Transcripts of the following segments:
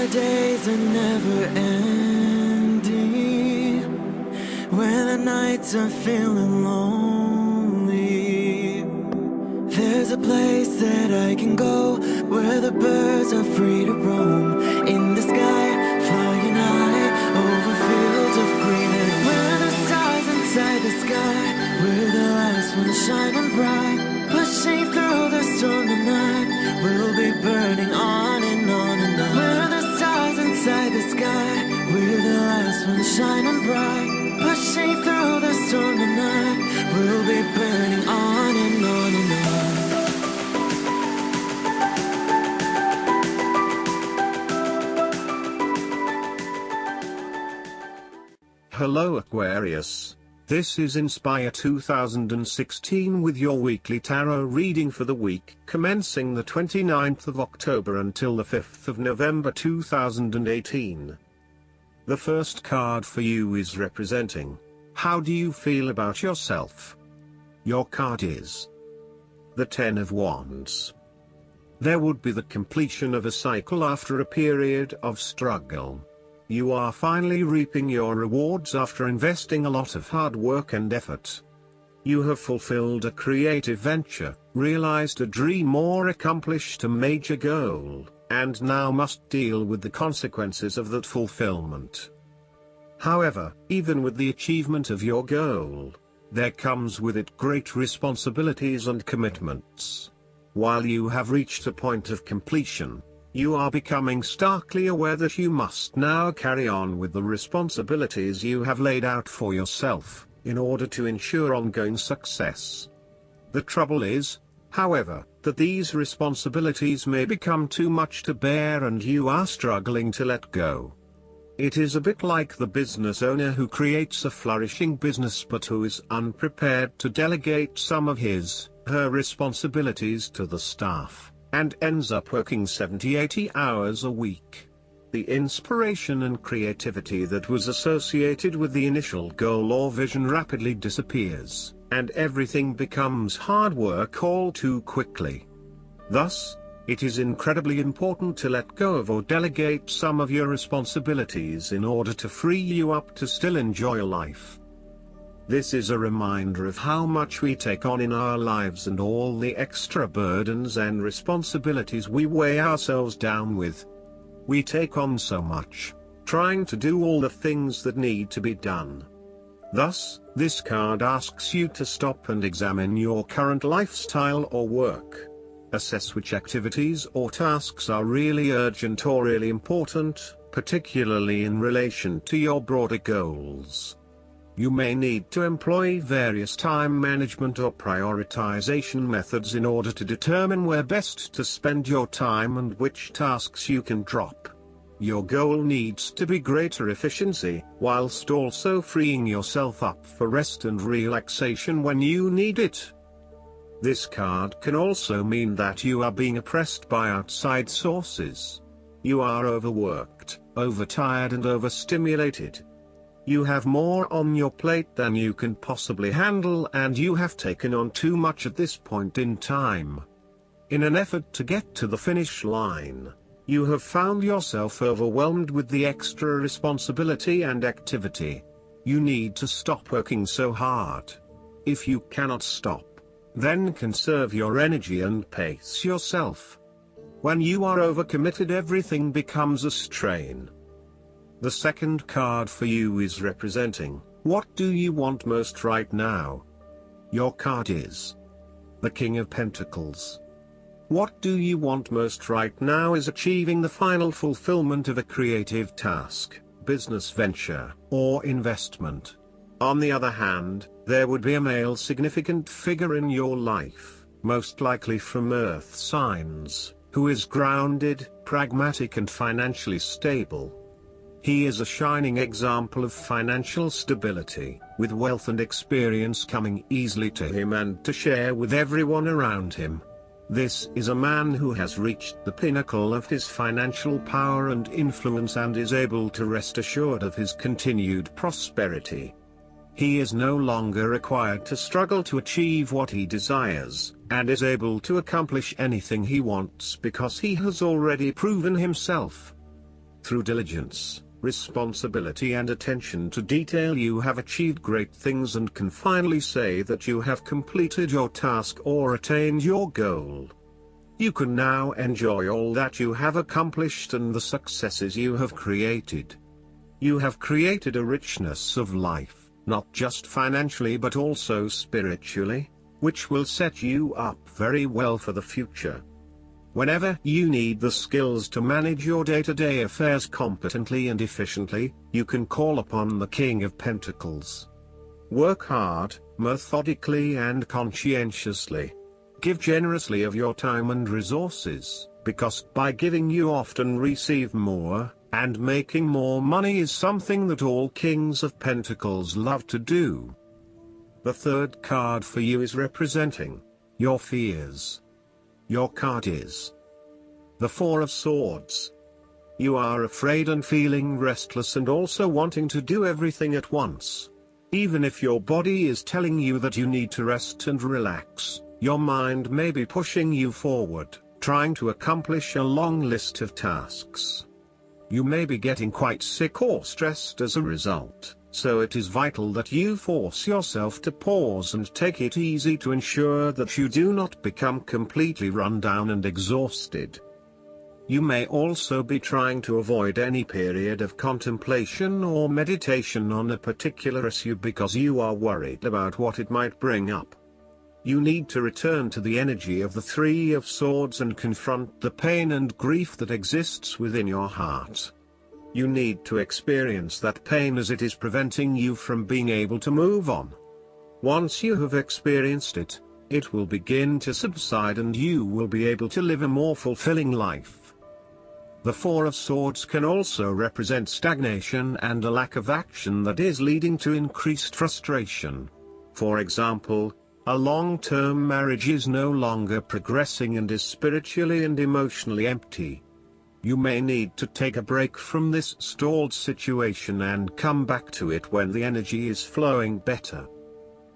the days are never ending, when the nights are feeling lonely, there's a place that I can go, where the birds are free to roam, in the sky, flying high, over fields of green, and where the stars inside the sky, we're the last ones shining bright, pushing through the storm tonight, we'll be burning on and on and on. We're the stars inside the sky, we're the last ones shining bright, pushing through the storm tonight, we'll be burning on and on and on. Hello Aquarius, this is Inspire 2016 with your weekly tarot reading for the week commencing the 29th of October until the 5th of November 2018. The first card for you is representing, how do you feel about yourself? Your card is the Ten of Wands. There would be the completion of a cycle after a period of struggle. You are finally reaping your rewards after investing a lot of hard work and effort. You have fulfilled a creative venture, realized a dream or accomplished a major goal, and now must deal with the consequences of that fulfillment. However, even with the achievement of your goal, there comes with it great responsibilities and commitments. While you have reached a point of completion, you are becoming starkly aware that you must now carry on with the responsibilities you have laid out for yourself, in order to ensure ongoing success. The trouble is, however, that these responsibilities may become too much to bear and you are struggling to let go. It is a bit like the business owner who creates a flourishing business but who is unprepared to delegate some of her responsibilities to the staff, and ends up working 70-80 hours a week. The inspiration and creativity that was associated with the initial goal or vision rapidly disappears, and everything becomes hard work all too quickly. Thus, it is incredibly important to let go of or delegate some of your responsibilities in order to free you up to still enjoy life. This is a reminder of how much we take on in our lives and all the extra burdens and responsibilities we weigh ourselves down with. We take on so much, trying to do all the things that need to be done. Thus, this card asks you to stop and examine your current lifestyle or work. Assess which activities or tasks are really urgent or really important, particularly in relation to your broader goals. You may need to employ various time management or prioritization methods in order to determine where best to spend your time and which tasks you can drop. Your goal needs to be greater efficiency, whilst also freeing yourself up for rest and relaxation when you need it. This card can also mean that you are being oppressed by outside sources. You are overworked, overtired and overstimulated. You have more on your plate than you can possibly handle and you have taken on too much at this point in time. In an effort to get to the finish line, you have found yourself overwhelmed with the extra responsibility and activity. You need to stop working so hard. If you cannot stop, then conserve your energy and pace yourself. When you are overcommitted, everything becomes a strain. The second card for you is representing, what do you want most right now? Your card is the King of Pentacles. What do you want most right now is achieving the final fulfillment of a creative task, business venture, or investment. On the other hand, there would be a male significant figure in your life, most likely from Earth signs, who is grounded, pragmatic and financially stable. He is a shining example of financial stability, with wealth and experience coming easily to him and to share with everyone around him. This is a man who has reached the pinnacle of his financial power and influence and is able to rest assured of his continued prosperity. He is no longer required to struggle to achieve what he desires, and is able to accomplish anything he wants because he has already proven himself. Through diligence, responsibility and attention to detail you have achieved great things and can finally say that you have completed your task or attained your goal. You can now enjoy all that you have accomplished and the successes you have created. You have created a richness of life, not just financially but also spiritually, which will set you up very well for the future. Whenever you need the skills to manage your day-to-day affairs competently and efficiently, you can call upon the King of Pentacles. Work hard, methodically and conscientiously. Give generously of your time and resources, because by giving you often receive more, and making more money is something that all Kings of Pentacles love to do. The third card for you is representing your fears. Your card is the Four of Swords. You are afraid and feeling restless and also wanting to do everything at once. Even if your body is telling you that you need to rest and relax, your mind may be pushing you forward, trying to accomplish a long list of tasks. You may be getting quite sick or stressed as a result, so it is vital that you force yourself to pause and take it easy to ensure that you do not become completely run down and exhausted. You may also be trying to avoid any period of contemplation or meditation on a particular issue because you are worried about what it might bring up. You need to return to the energy of the Three of Swords and confront the pain and grief that exists within your heart. You need to experience that pain as it is preventing you from being able to move on. Once you have experienced it, it will begin to subside and you will be able to live a more fulfilling life. The Four of Swords can also represent stagnation and a lack of action that is leading to increased frustration. For example, a long-term marriage is no longer progressing and is spiritually and emotionally empty. You may need to take a break from this stalled situation and come back to it when the energy is flowing better.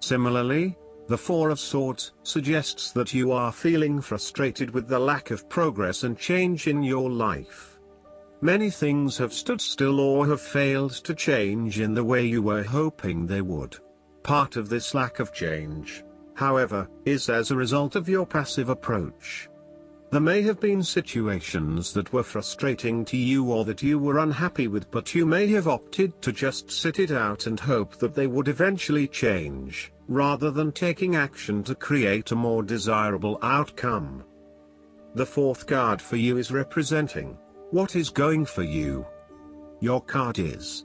Similarly, the Four of Swords suggests that you are feeling frustrated with the lack of progress and change in your life. Many things have stood still or have failed to change in the way you were hoping they would. Part of this lack of change, however, is as a result of your passive approach. There may have been situations that were frustrating to you or that you were unhappy with, but you may have opted to just sit it out and hope that they would eventually change, rather than taking action to create a more desirable outcome. The fourth card for you is representing what is going for you. Your card is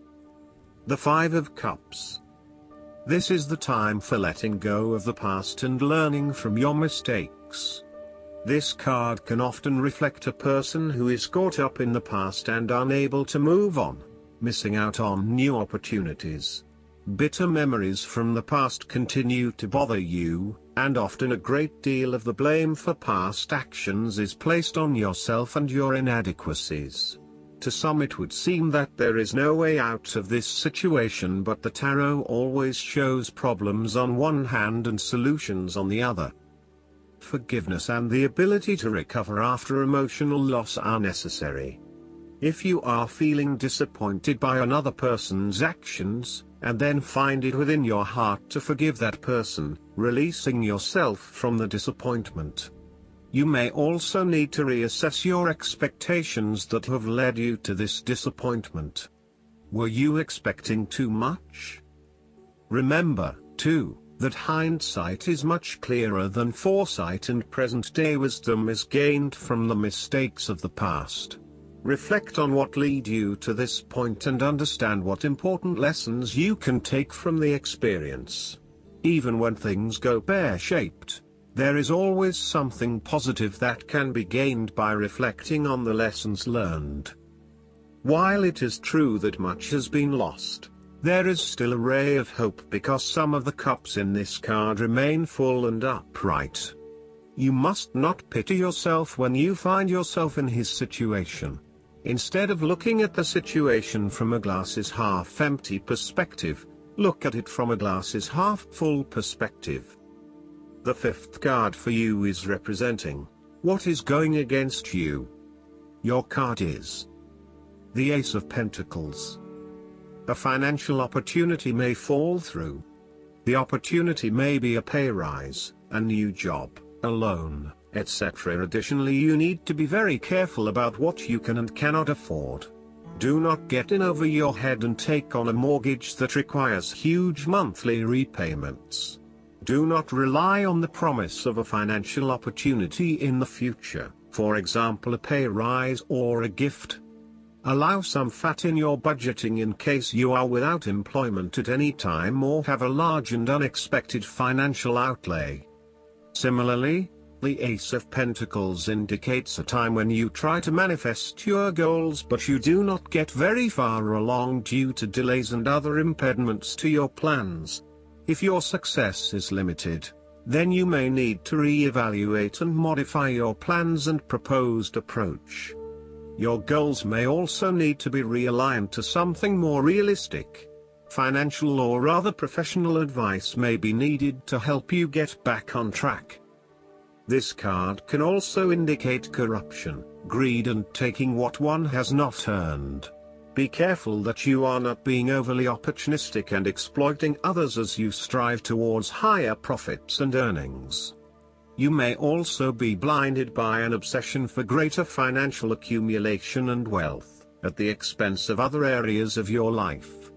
the Five of Cups. This is the time for letting go of the past and learning from your mistakes. This card can often reflect a person who is caught up in the past and unable to move on, missing out on new opportunities. Bitter memories from the past continue to bother you, and often a great deal of the blame for past actions is placed on yourself and your inadequacies. To some it would seem that there is no way out of this situation, but the tarot always shows problems on one hand and solutions on the other. Forgiveness and the ability to recover after emotional loss are necessary. If you are feeling disappointed by another person's actions, and then find it within your heart to forgive that person, releasing yourself from the disappointment. You may also need to reassess your expectations that have led you to this disappointment. Were you expecting too much? Remember, too, that hindsight is much clearer than foresight, and present-day wisdom is gained from the mistakes of the past. Reflect on what led you to this point and understand what important lessons you can take from the experience. Even when things go pear-shaped, there is always something positive that can be gained by reflecting on the lessons learned. While it is true that much has been lost, there is still a ray of hope because some of the cups in this card remain full and upright. You must not pity yourself when you find yourself in his situation. Instead of looking at the situation from a glass half empty perspective, look at it from a glass half full perspective. The fifth card for you is representing what is going against you. Your card is The Ace of Pentacles. A financial opportunity may fall through. The opportunity may be a pay rise, a new job, a loan, etc. Additionally, you need to be very careful about what you can and cannot afford. Do not get in over your head and take on a mortgage that requires huge monthly repayments. Do not rely on the promise of a financial opportunity in the future, for example a pay rise or a gift. Allow some fat in your budgeting in case you are without employment at any time or have a large and unexpected financial outlay. Similarly, the Ace of Pentacles indicates a time when you try to manifest your goals but you do not get very far along due to delays and other impediments to your plans. If your success is limited, then you may need to re-evaluate and modify your plans and proposed approach. Your goals may also need to be realigned to something more realistic. Financial or other professional advice may be needed to help you get back on track. This card can also indicate corruption, greed and taking what one has not earned. Be careful that you are not being overly opportunistic and exploiting others as you strive towards higher profits and earnings. You may also be blinded by an obsession for greater financial accumulation and wealth, at the expense of other areas of your life.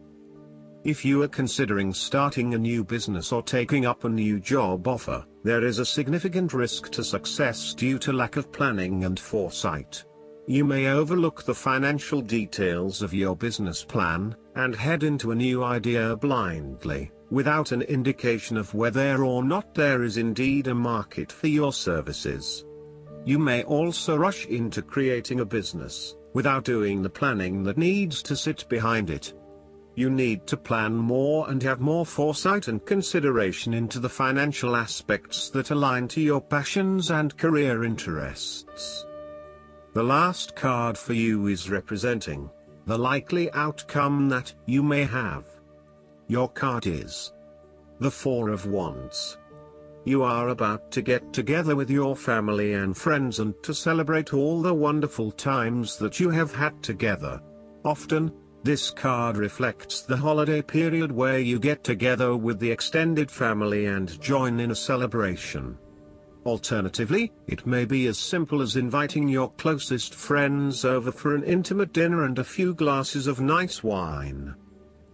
If you are considering starting a new business or taking up a new job offer, there is a significant risk to success due to lack of planning and foresight. You may overlook the financial details of your business plan, and head into a new idea blindly, without an indication of whether or not there is indeed a market for your services. You may also rush into creating a business, without doing the planning that needs to sit behind it. You need to plan more and have more foresight and consideration into the financial aspects that align to your passions and career interests. The last card for you is representing the likely outcome that you may have. Your card is the Four of Wands. You are about to get together with your family and friends and to celebrate all the wonderful times that you have had together. Often, this card reflects the holiday period where you get together with the extended family and join in a celebration. Alternatively, it may be as simple as inviting your closest friends over for an intimate dinner and a few glasses of nice wine.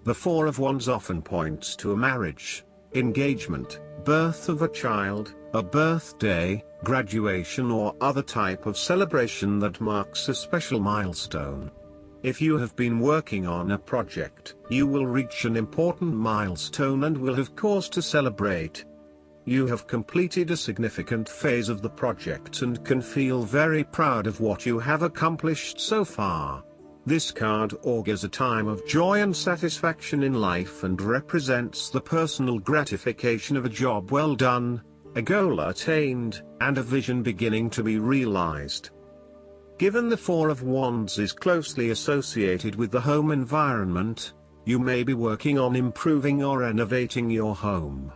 The Four of Wands often points to a marriage, engagement, birth of a child, a birthday, graduation or other type of celebration that marks a special milestone. If you have been working on a project, you will reach an important milestone and will have cause to celebrate. You have completed a significant phase of the project and can feel very proud of what you have accomplished so far. This card augurs a time of joy and satisfaction in life and represents the personal gratification of a job well done, a goal attained, and a vision beginning to be realized. Given the Four of Wands is closely associated with the home environment, you may be working on improving or renovating your home.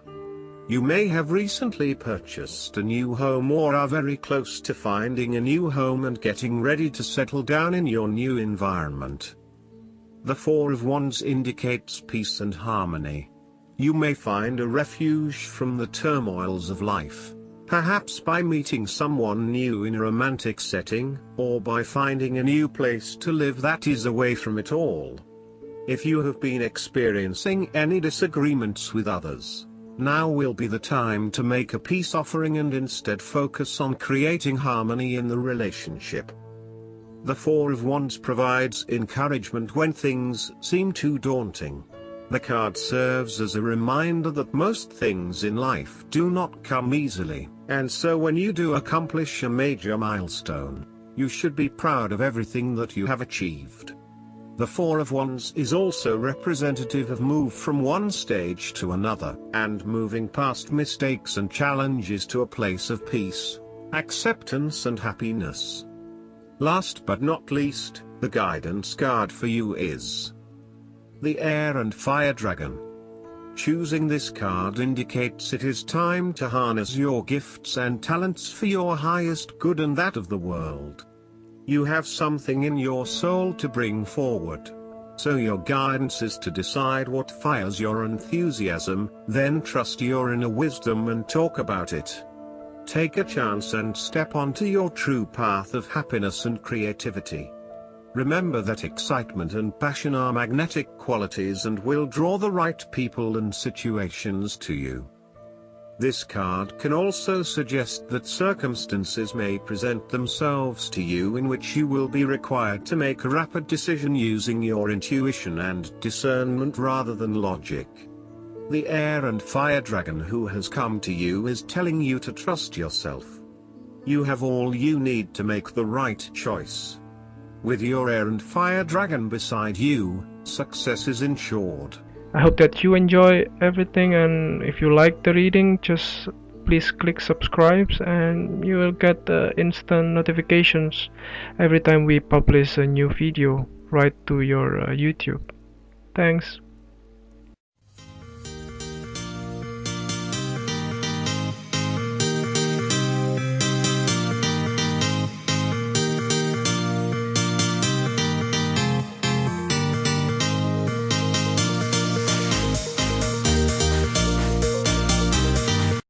You may have recently purchased a new home or are very close to finding a new home and getting ready to settle down in your new environment. The Four of Wands indicates peace and harmony. You may find a refuge from the turmoils of life, perhaps by meeting someone new in a romantic setting, or by finding a new place to live that is away from it all. If you have been experiencing any disagreements with others, now will be the time to make a peace offering and instead focus on creating harmony in the relationship. The Four of Wands provides encouragement when things seem too daunting. The card serves as a reminder that most things in life do not come easily, and so when you do accomplish a major milestone, you should be proud of everything that you have achieved. The Four of Wands is also representative of move from one stage to another, and moving past mistakes and challenges to a place of peace, acceptance and happiness. Last but not least, the guidance card for you is the Air and Fire Dragon. Choosing this card indicates it is time to harness your gifts and talents for your highest good and that of the world. You have something in your soul to bring forward. So your guidance is to decide what fires your enthusiasm, then trust your inner wisdom and talk about it. Take a chance and step onto your true path of happiness and creativity. Remember that excitement and passion are magnetic qualities and will draw the right people and situations to you. This card can also suggest that circumstances may present themselves to you in which you will be required to make a rapid decision using your intuition and discernment rather than logic. The air and fire dragon who has come to you is telling you to trust yourself. You have all you need to make the right choice. With your air and fire dragon beside you, success is ensured. I hope that you enjoy everything, and if you like the reading, just please click subscribe and you will get instant notifications every time we publish a new video right to your YouTube. Thanks.